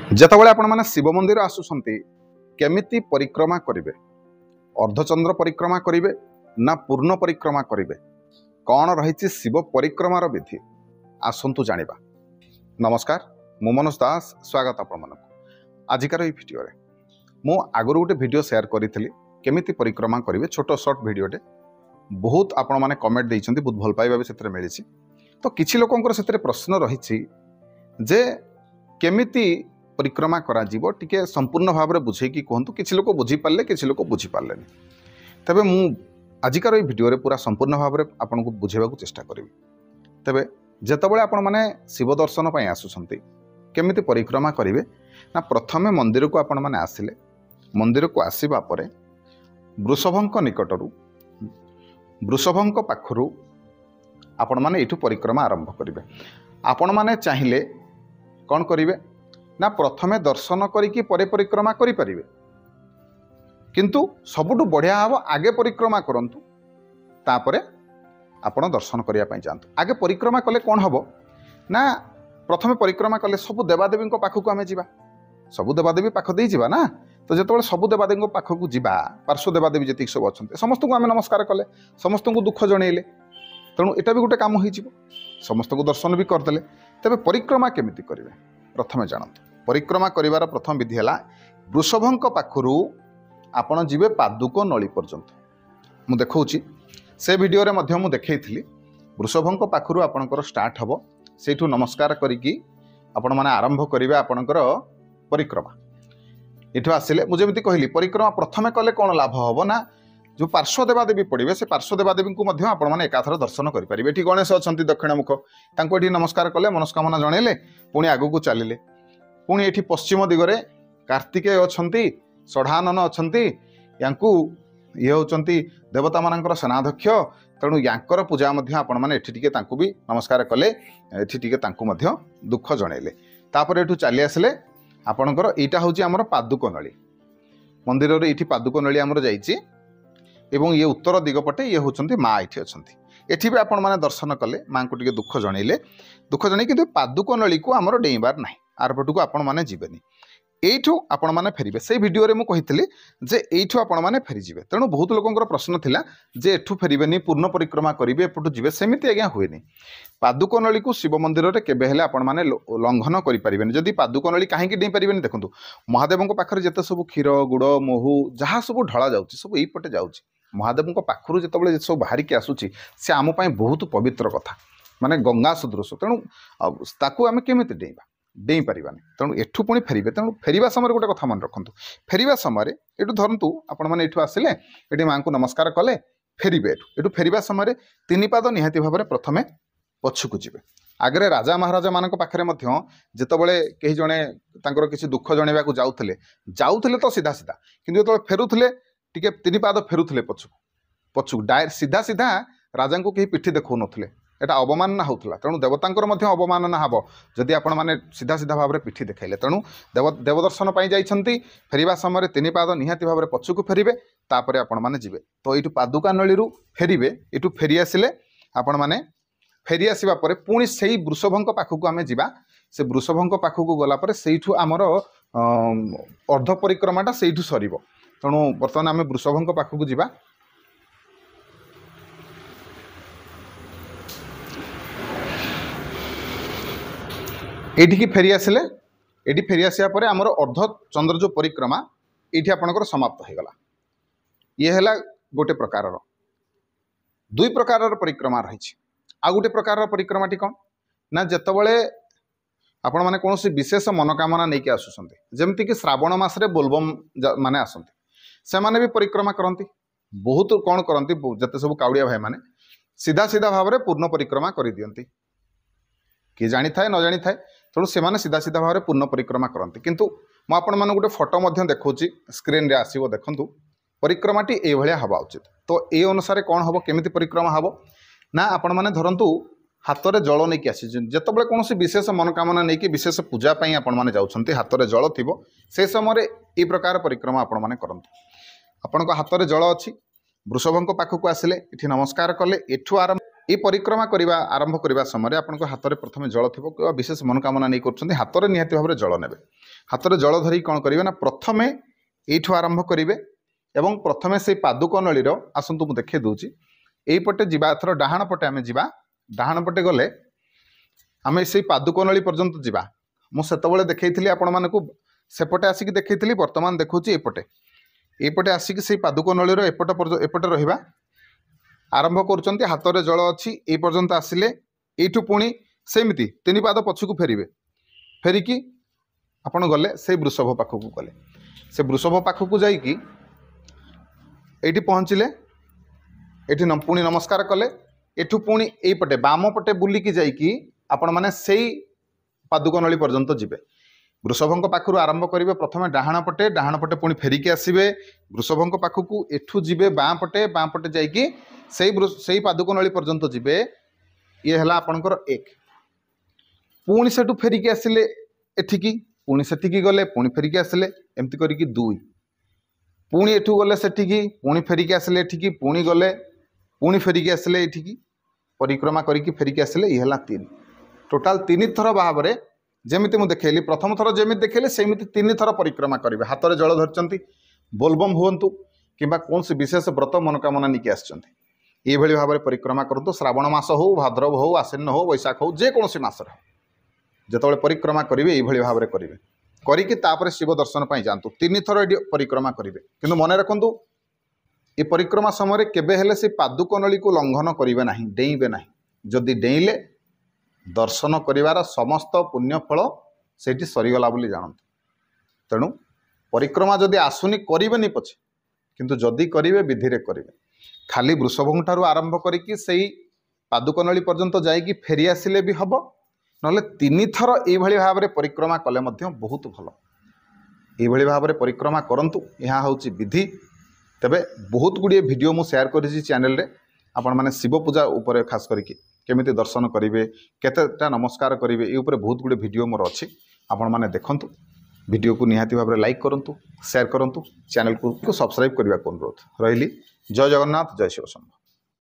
जेतेबेले आपण माने शिव मंदिर आसुसंती केमिति परिक्रमा करिवे अर्धचंद्र परिक्रमा करिवे ना पूर्ण परिक्रमा करिवे कौन रही शिव परिक्रमार विधि आसंतु जानिबा। नमस्कार मु मनोज दास स्वागत आपण मानक आजिकार ये भिडियो रे मु आगु गोटे भिडियो शेयर करी केमिति परिक्रमा करिवे छोटो शॉर्ट भिडियोटे बहुत आपण माने कमेंट देइछंती बहुत भल पाइबा भी सेतरे मिलिछि। तो किछि लोकंकर सेतरे प्रश्न रहिछि जे केमिति परिक्रमा करा जीवो टिके संपूर्ण भाव में बुझे कि कहतु किसी लोक बुझी पारे किसी लोक बुझी पारे तेबे मु आजिकार ये भिडियो रे पूरा संपूर्ण भाव में आपन को बुझेबा को चेष्टा करी। तेबे जेतेबेले आपण माने शिव दर्शन पई आसुछंती केमिति परिक्रमा करिवे ना प्रथमे मंदिर को आपण माने आसिले मंदिर को आसीबा परे वृषभंक निकटरू वृषभंक पाखरू आपण माने एठू परिक्रमा आरंभ करिवे। आपण माने चाहिले कौन करिवे ना प्रथमे दर्शन करिकी परे परिक्रमा करि परिवे किंतु सबुठु बढ़िया हबो आगे परिक्रमा करंतु तापरे आपण दर्शन करिया पई जांतु। आगे परिक्रमा कले कौन हबो ना प्रथमे परिक्रमा कले सबु देवादेवी पाखक आमे जिबा सबु देवादेवी पाख दे जिबा ना। तो जेतेबेले सबु देवादेवी पाखक जिबा पार्श्व देवादेवी जति सब अछंते समस्त को आमे नमस्कार कले समस्त को दुख जणैले तेणु एटा भी गोटे काम हो समस्त को दर्शन भी करदेले। तेबे परिक्रमा केमिति करिवे प्रथमे जानतु। परिक्रमा करिवार प्रथम विधि है वृषभंक पाखरू आपण जीवे पादुक नली पर्यंत मु देखौछि से वीडियो रे मध्य मु देखैथिली वृषभंक पाखरू आपणकर स्टार्ट हबो सेठू नमस्कार करिकी आपण माने आरंभ करिवे आपणकर परिक्रमा। एठू आसिले मु जेमिति कहली परिक्रमा प्रथमे कले कोन लाभ हबो ना जो पार्श्व देवादेवी पड़े से पार्श्व देवादेवी को मध्य आपण माने एकाथर दर्शन करेंगे। ये गणेश अच्छा दक्षिण मुख तांको एठी नमस्कार कले मनस्कामना जनइले पुणी आगू को चलिले पुणी एठी पश्चिम दिगरे कार्तिकेय अछंती षडानन अछंती यांकू ये होचंती देवता मानकर सेनाध्यक्ष तेणु यांकर पूजा मध्य आपण माने एठी टिके तांकू भी नमस्कार कले एठी टिके तांकू मध्य दुख जनइले तापर एठू चली आसले आपणकर एटा होची हमर पादुक नळी मंदिर रे एठी पादुक नळी हमर जाईची एवं ये उत्तर दिगपटे ये होचंती माँ एठी अछंती एठी भी आपण माने दर्शन कले माँ को टिके दुख जनइले दुख जनै कि पादुक नळी को हमर डेइबार नाही आरपटू को आपण माने जीवेनी एठू आपण माने फेरिबे। से वीडियो रे मु कहितली जे एठू आपण माने फेरि जीवे तेणु बहुत लोकंकर प्रश्न थिला जे एठू फेरिबेनी पूर्ण परिक्रमा करिवे एपटू जीवे सेमिति आज्ञा हुएनी। पादुक नळी को शिव मंदिर रे केबे हेले आपण माने लंघन करि परिबेनी जदि पादुक नळी काहेकि डेइ परिबेनी देखंतु महादेवंक पाखरे जेते सब क्षीर गुड़ महू जहाँ सब ढळा जाउची सब एई पटे जाउची महादेव पाखर जो सब बाहर की आसूची से आम बहुत पवित्र कथा माने गंगा सदृश तेणु ताकू आम केमिति डेइबा डेइ पारिबानी तेणु एठू पुणी फेरिबे तेणु फेरिबा समय गोटे कथा मन रखंतु फेरिबा समय एठू धरंतु आपण माने एठू आसिले एठी मां को नमस्कार कले फेरिबे एठू फेरिबा समय तीन पाद निहाती भाव में प्रथमे पछुकु जिबे। आगरे राजा महाराजा मानक पाखरे मध्य जेतेबेले केही जणे तांकर किछि दुख जणेबा को जाउथले तो सीधा सीधा किंतु जेतेबेले फेरुथले टिके तीन पाद फेरुथले पछुकु पछुकु डायरेक्ट सीधा सीधा राजा को केही पिठी देखौ नथले एटा अवमानना होउथला तेणु देवतांकर मध्य अवमानना हबो जदि आपण माने सीधा सीधा भाव में पिठी देखाइले तेणु देवदर्शन पाई जाइछंती फेरिबा समय तीन पाद निहाती भाव में पछुकु फेरिबे तापरे आपण माने जिवे। तो एठू पादुका नळीरू फेरिबे एठू फेरि आसिले आपण माने फेरि आसीबा परे पुणी सेही वृषभंक पाखकु आमे जिबा से वृषभंक पाखकु गला परे सेइठू हमर अर्ध परिक्रमाटा सेइठू सरीबो तेणु बर्तमान आमे वृषभंक पाखकु जिबा। एठी फेरी आसिले एठी फेरी आसिया परे हमर अर्ध चंद्र जो परिक्रमा एठी आपनकर समाप्त हो गला। ये हैला गोटे प्रकारर दुई प्रकारर परिक्रमा रही आ गोटे प्रकारर परिक्रमाटी कौन ना जेतेबेले आपण माने कोनोसी विशेष मनोकामना नहीं कि आसुसंते जेमति कि श्रावण मासरे बोलबम माने आसंते से माने भी परिक्रमा करंती बहुत कौन करंती जते सब काउड़िया भाई माने सीधा सीधा भाव में पूर्ण परिक्रमा कर दियंती किए जानी थाए न जानी थाए तेणु से सीधा सीधा भाव में पूर्ण परिक्रमा करती किंतु मु आपण माने गोटे फोटो मध्य देखौछि स्क्रीन रे आसीबो देखंतु परिक्रमाटी ए भलिया हवा उचित। तो ए अनुसार कौन हम केमिति परिक्रमा हबो ना आपण माने धरंतु हाथ में जल नहीं कि आसी जितेबाला कौन विशेष मनोकामना नहीं कि विशेष पूजा आपण माने जाउछंती हाथ में जल थिबो से समय ए प्रकार परिक्रमा आपण माने करंतु। आपण हाथ में जल अच्छी वृषभंक पाखक आसिले एठी नमस्कार कले एठू आरंभ ये परिक्रमा करवा आरंभ करने समय आपको हाथ में प्रथम जल थी विशेष मनोकामना नहीं कर हाथ में निहाती भाव में जल ने हाथ में जल धरिक कौन करेंगे ना प्रथमे यू आरंभ करेंगे एवं प्रथमे से पादुक नलीर आसतु मुझे देखा दूसरी यहीपटे जावा एथर डाहाण पटे आम जा डाहाण पटे गले आम से पादुक नली पर्यंत जावा मुझे देखी आपण मानक सेपटे आसिक देखी बर्तमान देखुची एपटे आसिक से पादुक नलीर एपटे रहा आरंभ कर हाथ में जल अच्छी ये पर्यंत आसिले यू पुणी सेमती 3 पाद पछकू फेरबे फेरिकी आपण गले से वृषभ पाखक गले से वृषभ पाखक जाइकी ये पहुँचले ये पुणी नमस्कार कले एठू पुणी यपटे बाम पटे बुलिकी जाइकी आपण माने सेई पादुक नली पर्यंत जिबे वृषभों पाखु आरंभ करेंगे प्रथम डाहाण पटे पुणी फेरिकी आसवे वृषभों पाखक एठू जीवे बाँ पटे जाइकी से पादुक नली पर्यंत जीवे ये है आपणकर 1 पुणी से फेरिकी आसिले एठिकी पुणी सेठिकी गले पुणी फेरिकी आसिले एमती करिकी 2 पुणी एठू गले सेठिकी पुणी फेरिकी आसिले एठिकी पुणी गले पुणी फेरिकी आसिले एठिकी परिक्रमा करिकी फेरिकी आसिले ये है 3 टोटाल 3 थर भाव में जमीती मुझे देखली प्रथम थर जमी देखली सेमती 3 थर परिक्रमा करेंगे हाथ में जल धरती बोलबम हूँ कि कौन विशेष व्रत मनोकामना नहीं आसछंती ये भाव में परिक्रमा करूँ श्रावण मास हो भाद्रव हो आश्विन हो वैशाख हो जेकोसी मस जो परिक्रमा करेंगे ये भाव में करेंगे करके शिव दर्शन पर जातु 3 थर ये परिक्रमा करेंगे कि मन रखु ये परिक्रमा समय केबे से पादुक नली को लंघन करेंगे ना डेइबे ना जदि डेइले दर्शन करिवार समस्त पुण्यफल से सरीगला बोली जानते तेणु परिक्रमा जदि आसुनी करें पछे किंतु जदि करेंगे विधि रे करेंगे खाली वृषभों ठारू आरंभ करिकी सेई पादुक नली पर्यंत जाइकी फेरी आसिले भी हम ना 3 थर ये भाव में परिक्रमा कले बहुत भल ये भाव में परिक्रमा करंतु यहाँ हूँ विधि तेबे बहुत गुड़िए वीडियो मु शेयर करी चैनल रे आपण माने शिव पूजा उपर खास करके केमिति दर्शन करेंगे केतेटा नमस्कार करेंगे ये बहुत गुड़े वीडियो मोर अच्छी आपण माने देखंतु वीडियो को निहाती भाव में लाइक करंतु शेयर करंतु चैनल को सब्सक्राइब करने को अनुरोध रही। जय जगन्नाथ जय शिव शंभु।